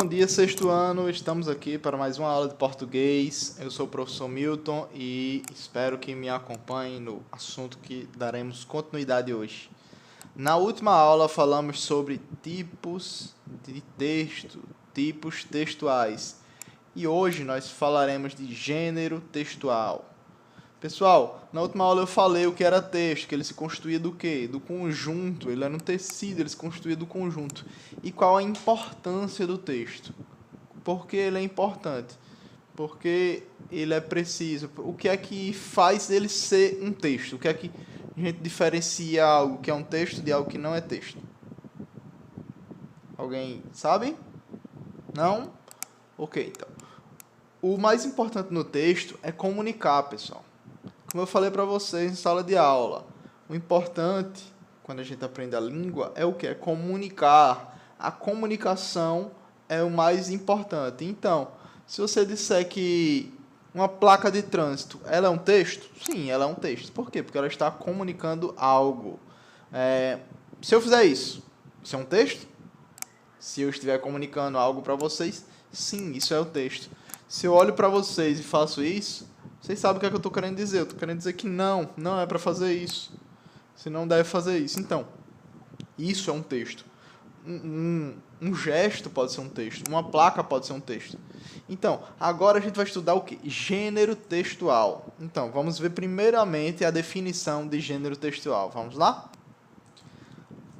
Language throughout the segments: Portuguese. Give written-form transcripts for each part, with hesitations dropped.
Bom dia, sexto ano. Estamos aqui para mais uma aula de português. Eu sou o professor Milton e espero que me acompanhem no assunto que daremos continuidade hoje. Na última aula falamos sobre tipos de texto, tipos textuais. E hoje nós falaremos de gênero textual. Pessoal, na última aula eu falei o que era texto, que ele se constituía do quê? Do conjunto, ele era um tecido, ele se constituía do conjunto. E qual a importância do texto? Por que ele é importante? Porque ele é preciso. O que é que faz ele ser um texto? O que é que a gente diferencia algo que é um texto de algo que não é texto? Alguém sabe? Não? Ok, então. O mais importante no texto é comunicar, pessoal. Como eu falei para vocês em sala de aula, o importante, quando a gente aprende a língua, é o que? É comunicar. A comunicação é o mais importante. Então, se você disser que uma placa de trânsito, ela é um texto? Sim, ela é um texto. Por quê? Porque ela está comunicando algo. Se eu fizer isso é um texto? Se eu estiver comunicando algo para vocês, sim, isso é o texto. Se eu olho para vocês e faço isso, vocês sabem o que é que eu estou querendo dizer. Eu estou querendo dizer que não é para fazer isso. Você não deve fazer isso. Então, isso é um texto. Um gesto pode ser um texto. Uma placa pode ser um texto. Então, agora a gente vai estudar o quê? Gênero textual. Então, vamos ver primeiramente a definição de gênero textual. Vamos lá?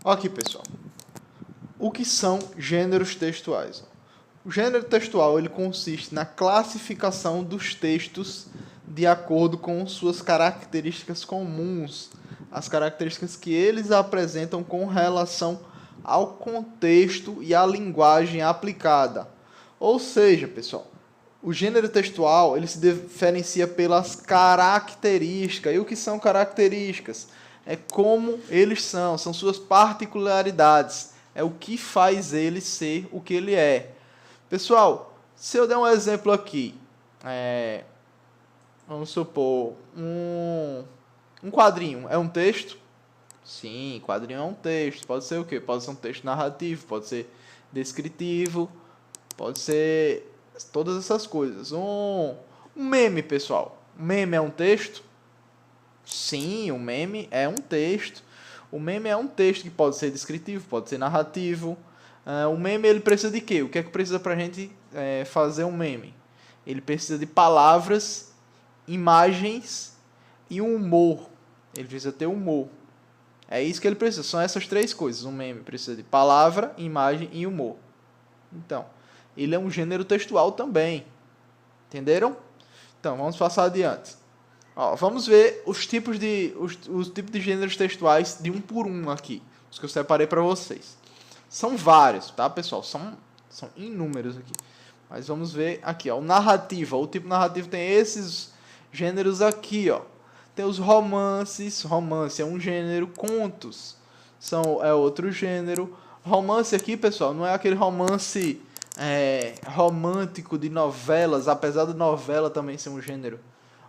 Aqui, pessoal. O que são gêneros textuais? O gênero textual ele consiste na classificação dos textos de acordo com suas características comuns, as características que eles apresentam com relação ao contexto e à linguagem aplicada. Ou seja, pessoal, o gênero textual ele se diferencia pelas características. E o que são características? É como eles são suas particularidades. É o que faz ele ser o que ele é. Pessoal, se eu der um exemplo aqui, vamos supor, um quadrinho é um texto? Sim, quadrinho é um texto. Pode ser o quê? Pode ser um texto narrativo, pode ser descritivo, pode ser todas essas coisas. Um meme, pessoal. Um meme é um texto? Sim, um meme é um texto. O meme é um texto que pode ser descritivo, pode ser narrativo. O meme ele precisa de quê? O que é que precisa para a gente fazer um meme? Ele precisa de palavras, imagens e um humor. Ele precisa ter humor. É isso que ele precisa. São essas três coisas. Um meme precisa de palavra, imagem e humor. Então, ele é um gênero textual também. Entenderam? Então, vamos passar adiante. Vamos ver os tipos de gêneros textuais de um por um aqui. Os que eu separei para vocês. São vários, tá, pessoal? São inúmeros aqui. Mas vamos ver aqui, ó. O narrativa. O tipo narrativo tem esses gêneros aqui, ó. Tem os romances. Romance é um gênero. Contos é outro gênero. Romance aqui, pessoal, não é aquele romance romântico de novelas, apesar de novela também ser um gênero.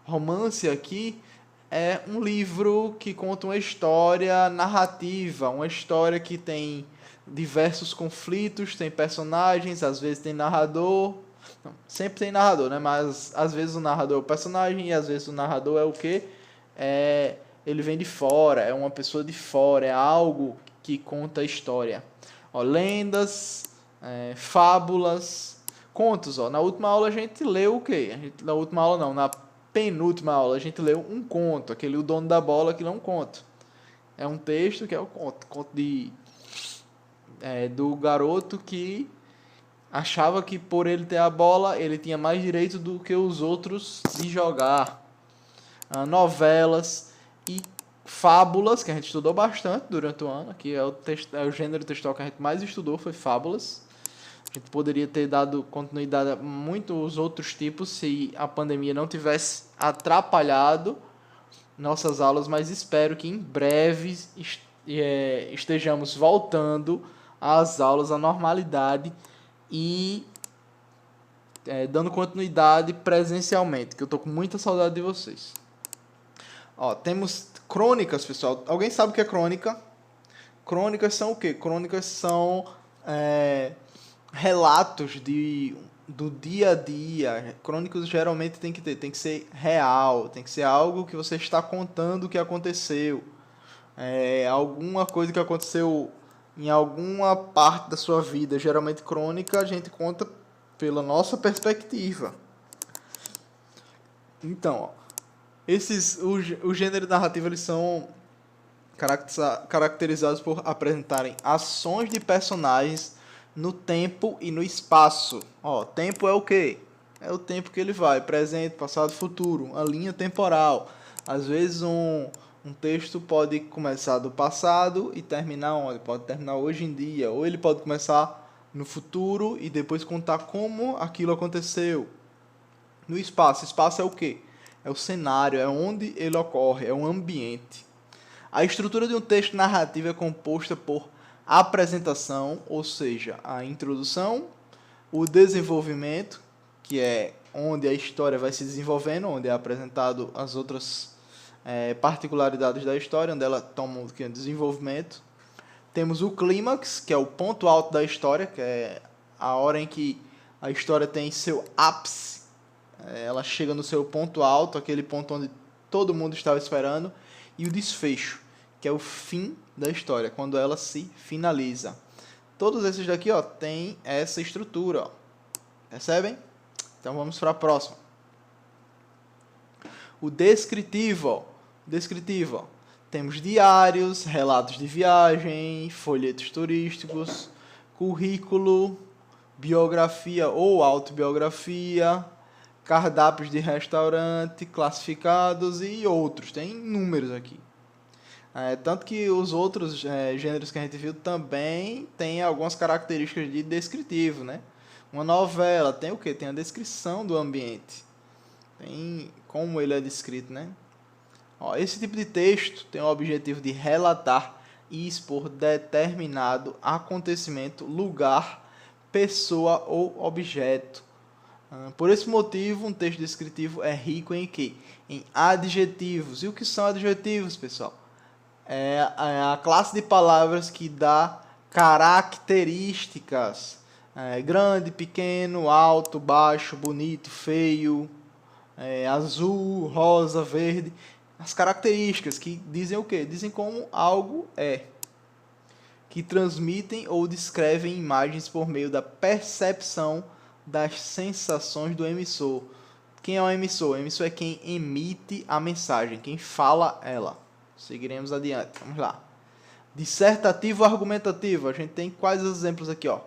Romance aqui é um livro que conta uma história narrativa, uma história que tem diversos conflitos, tem personagens, às vezes tem narrador. Não, sempre tem narrador, né? Mas às vezes o narrador é o personagem e às vezes o narrador é o quê? Ele vem de fora, é uma pessoa de fora, é algo que conta a história. Lendas, fábulas, contos. Na última aula a gente leu o quê? Na última aula não, na penúltima aula a gente leu um conto, aquele O Dono da Bola, que não é um conto. É um texto que é o conto do garoto que achava que por ele ter a bola, ele tinha mais direito do que os outros de jogar. Novelas e fábulas, que a gente estudou bastante durante o ano, que é o gênero textual que a gente mais estudou, foi fábulas. A gente poderia ter dado continuidade a muitos outros tipos se a pandemia não tivesse atrapalhado nossas aulas, mas espero que em breve estejamos voltando às aulas à normalidade e dando continuidade presencialmente, que eu estou com muita saudade de vocês. Temos crônicas, pessoal. Alguém sabe o que é crônica? Crônicas são o quê? Crônicas são relatos do dia a dia. Crônicas geralmente tem que ser real, tem que ser algo que você está contando o que aconteceu. Alguma coisa que aconteceu em alguma parte da sua vida. Geralmente crônica a gente conta pela nossa perspectiva. Então, ó, o gênero narrativo eles são caracterizados por apresentarem ações de personagens no tempo e no espaço. Ó, tempo é o quê? É o tempo que ele vai, presente, passado, futuro, a linha temporal. Às vezes um texto pode começar do passado e terminar onde? Pode terminar hoje em dia, ou ele pode começar no futuro e depois contar como aquilo aconteceu. No espaço, espaço é o quê? É o cenário, é onde ele ocorre, é um ambiente. A estrutura de um texto narrativo é composta por apresentação, ou seja, a introdução, o desenvolvimento, que é onde a história vai se desenvolvendo, onde é apresentado as outras particularidades da história, onde ela toma um desenvolvimento. Temos o clímax, que é o ponto alto da história, que é a hora em que a história tem seu ápice. Ela chega no seu ponto alto, aquele ponto onde todo mundo estava esperando. E o desfecho, que é o fim da história, quando ela se finaliza. Todos esses daqui, ó, tem essa estrutura, ó. Percebem? Então vamos para a próxima. O descritivo, ó. Descritivo, ó. Temos diários, relatos de viagem, folhetos turísticos, currículo, biografia ou autobiografia, cardápios de restaurante, classificados e outros. Tem números aqui. Tanto que os outros gêneros que a gente viu também tem algumas características de descritivo, né? Uma novela tem o quê? Tem a descrição do ambiente. Tem como ele é descrito, né? Ó, esse tipo de texto tem o objetivo de relatar e expor determinado acontecimento, lugar, pessoa ou objeto. Por esse motivo, um texto descritivo é rico em quê? Em adjetivos. E o que são adjetivos, pessoal? É a classe de palavras que dá características. Grande, pequeno, alto, baixo, bonito, feio, azul, rosa, verde. As características que dizem o quê? Dizem como algo é. Que transmitem ou descrevem imagens por meio da percepção das sensações do emissor. Quem é o emissor? O emissor é quem emite a mensagem, quem fala ela. Seguiremos adiante. Vamos lá. Dissertativo argumentativo. A gente tem quais exemplos aqui, ó?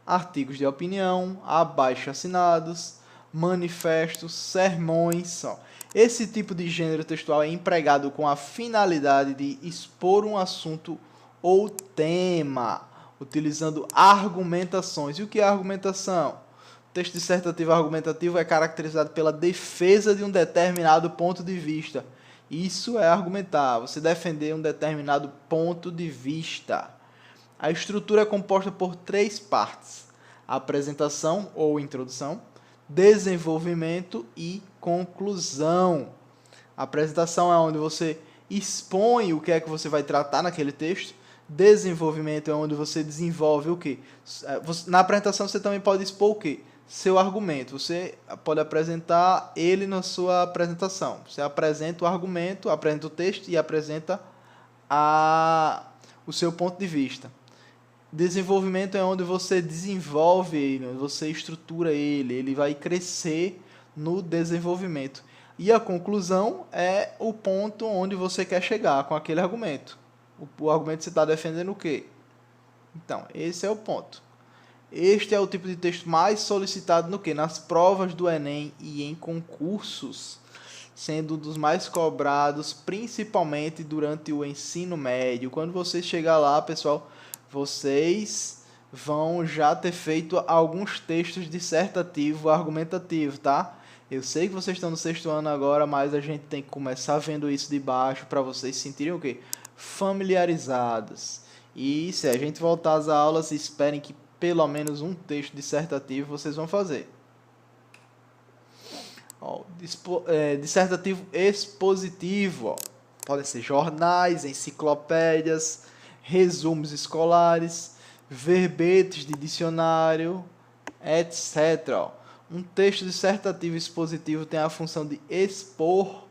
Artigos de opinião, abaixo assinados, manifestos, sermões. Ó. Esse tipo de gênero textual é empregado com a finalidade de expor um assunto ou tema, utilizando argumentações. E o que é argumentação? O texto dissertativo argumentativo é caracterizado pela defesa de um determinado ponto de vista. Isso é argumentar, você defender um determinado ponto de vista. A estrutura é composta por 3 partes: apresentação ou introdução, desenvolvimento e conclusão. A apresentação é onde você expõe o que é que você vai tratar naquele texto. Desenvolvimento é onde você desenvolve o quê? Na apresentação você também pode expor o quê? Seu argumento. Você pode apresentar ele na sua apresentação. Você apresenta o argumento, apresenta o texto e apresenta o seu ponto de vista. Desenvolvimento é onde você desenvolve ele, onde você estrutura ele vai crescer no desenvolvimento. E a conclusão é o ponto onde você quer chegar com aquele argumento. O argumento você está defendendo o quê? Então, esse é o ponto. Este é o tipo de texto mais solicitado no quê? Nas provas do Enem e em concursos, sendo um dos mais cobrados, principalmente durante o ensino médio. Quando você chegar lá, pessoal, vocês vão já ter feito alguns textos dissertativo, argumentativo, tá? Eu sei que vocês estão no 6º ano agora, mas a gente tem que começar vendo isso de baixo para vocês sentirem o quê? Familiarizados. E se a gente voltar às aulas, esperem que pelo menos um texto dissertativo vocês vão fazer. Ó, dissertativo expositivo. Ó. Podem ser jornais, enciclopédias, resumos escolares, verbetes de dicionário, etc. Ó. Um texto dissertativo expositivo tem a função de expor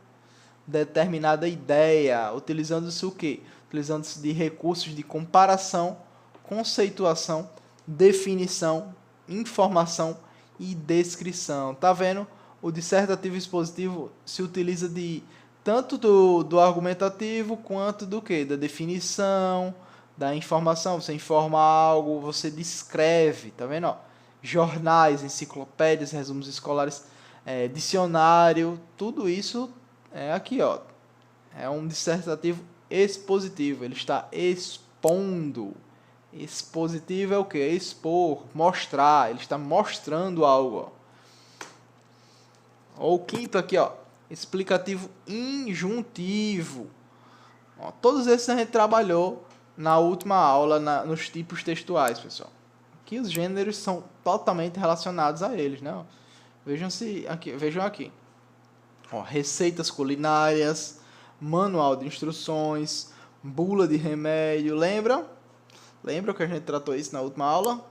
determinada ideia, utilizando-se o quê? Utilizando-se de recursos de comparação, conceituação, definição, informação e descrição. Tá vendo? O dissertativo expositivo se utiliza de tanto do argumentativo quanto do quê? Da definição, da informação. Você informa algo, você descreve, tá vendo? Ó, jornais, enciclopédias, resumos escolares, dicionário, tudo isso é aqui, ó. É um dissertativo expositivo, ele está expondo. Expositivo é o que? Expor, mostrar, ele está mostrando algo. Ó. Ou o quinto aqui, ó, explicativo injuntivo. Ó, todos esses a gente trabalhou na última aula nos tipos textuais, pessoal. Aqui os gêneros são totalmente relacionados a eles, né? Vejam aqui. Ó, receitas culinárias, manual de instruções, bula de remédio, lembra? Lembra que a gente tratou isso na última aula?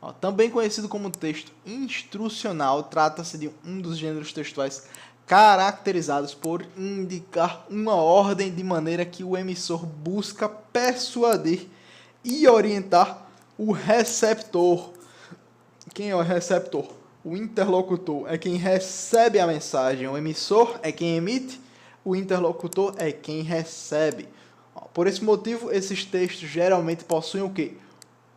Ó, também conhecido como texto instrucional, trata-se de um dos gêneros textuais caracterizados por indicar uma ordem de maneira que o emissor busca persuadir e orientar o receptor. Quem é o receptor? O interlocutor é quem recebe a mensagem, o emissor é quem emite, o interlocutor é quem recebe. Por esse motivo, esses textos geralmente possuem o quê?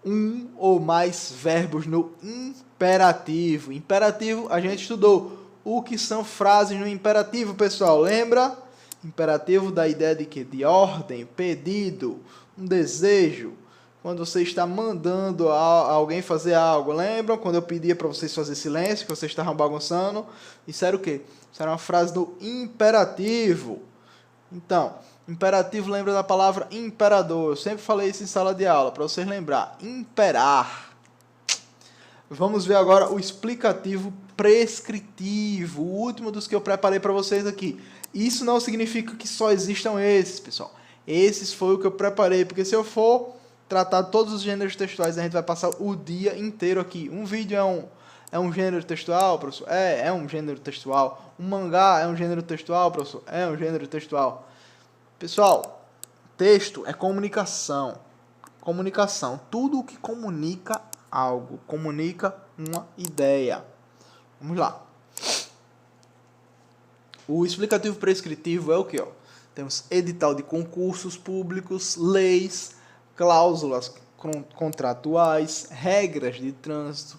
Um ou mais verbos no imperativo. Imperativo, a gente estudou o que são frases no imperativo, pessoal, lembra? Imperativo dá a ideia de quê? De ordem, pedido, um desejo. Quando você está mandando alguém fazer algo, lembram? Quando eu pedia para vocês fazer silêncio, que vocês estavam bagunçando, isso era o quê? Isso era uma frase do imperativo. Então, imperativo lembra da palavra imperador. Eu sempre falei isso em sala de aula, para vocês lembrar. Imperar. Vamos ver agora o explicativo prescritivo, o último dos que eu preparei para vocês aqui. Isso não significa que só existam esses, pessoal. Esses foi o que eu preparei, porque se eu for tratar todos os gêneros textuais, a gente vai passar o dia inteiro aqui. Um vídeo é um gênero textual, professor? É um gênero textual. Um mangá é um gênero textual, professor? É um gênero textual. Pessoal, texto é comunicação. Comunicação. Tudo o que comunica algo. Comunica uma ideia. Vamos lá. O explicativo prescritivo é o que? Temos edital de concursos públicos, leis, cláusulas contratuais, regras de trânsito,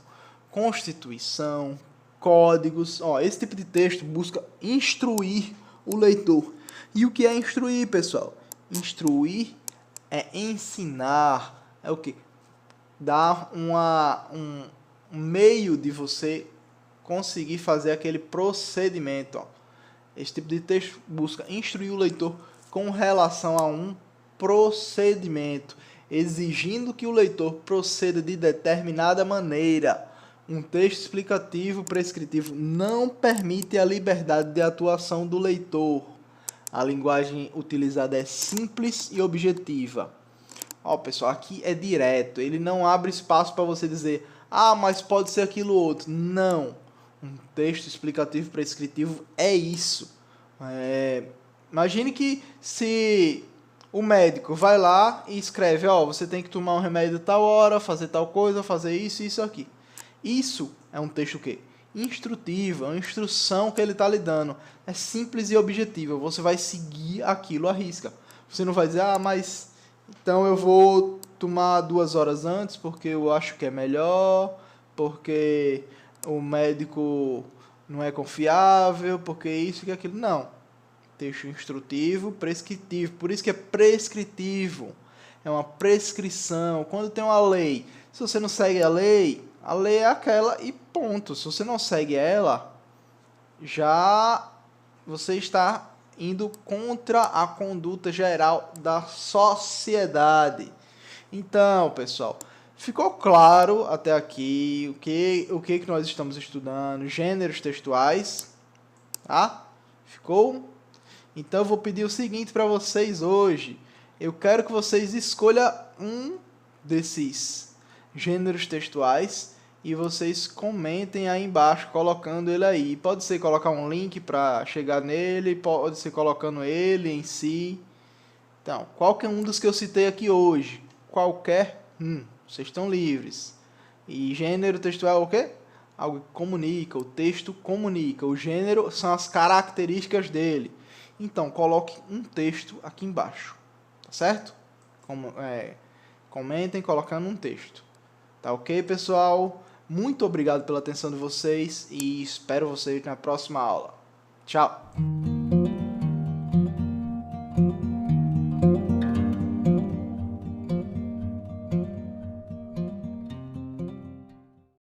constituição, códigos. Esse tipo de texto busca instruir o leitor. E o que é instruir, pessoal? Instruir é ensinar. É o que? Dar um meio de você conseguir fazer aquele procedimento. Esse tipo de texto busca instruir o leitor com relação a um procedimento, exigindo que o leitor proceda de determinada maneira. Um texto explicativo prescritivo não permite a liberdade de atuação do leitor. A linguagem utilizada é simples e objetiva. Pessoal, aqui é direto. Ele não abre espaço para você dizer, mas pode ser aquilo outro. Não. Um texto explicativo prescritivo é isso. Imagine que se o médico vai lá e escreve, você tem que tomar um remédio tal hora, fazer tal coisa, fazer isso e isso aqui. Isso é um texto o quê? Instrutivo, é uma instrução que ele está lhe dando. É simples e objetiva. Você vai seguir aquilo à risca. Você não vai dizer, mas então eu vou tomar 2 horas antes porque eu acho que é melhor, porque o médico não é confiável, porque isso e aquilo. Não. Texto instrutivo, prescritivo. Por isso que é prescritivo. É uma prescrição. Quando tem uma lei, se você não segue a lei é aquela e ponto. Se você não segue ela, já você está indo contra a conduta geral da sociedade. Então, pessoal, ficou claro até aqui o que nós estamos estudando, gêneros textuais, tá? Ficou? Então eu vou pedir o seguinte para vocês hoje. Eu quero que vocês escolham um desses gêneros textuais e vocês comentem aí embaixo colocando ele aí. Pode ser colocar um link para chegar nele, pode ser colocando ele em si. Então, qualquer um dos que eu citei aqui hoje, qualquer vocês estão livres. E gênero textual é o quê? Algo que comunica, o texto comunica, o gênero são as características dele. Então, coloque um texto aqui embaixo, tá certo? Comentem colocando um texto. Tá ok, pessoal? Muito obrigado pela atenção de vocês e espero vocês na próxima aula. Tchau!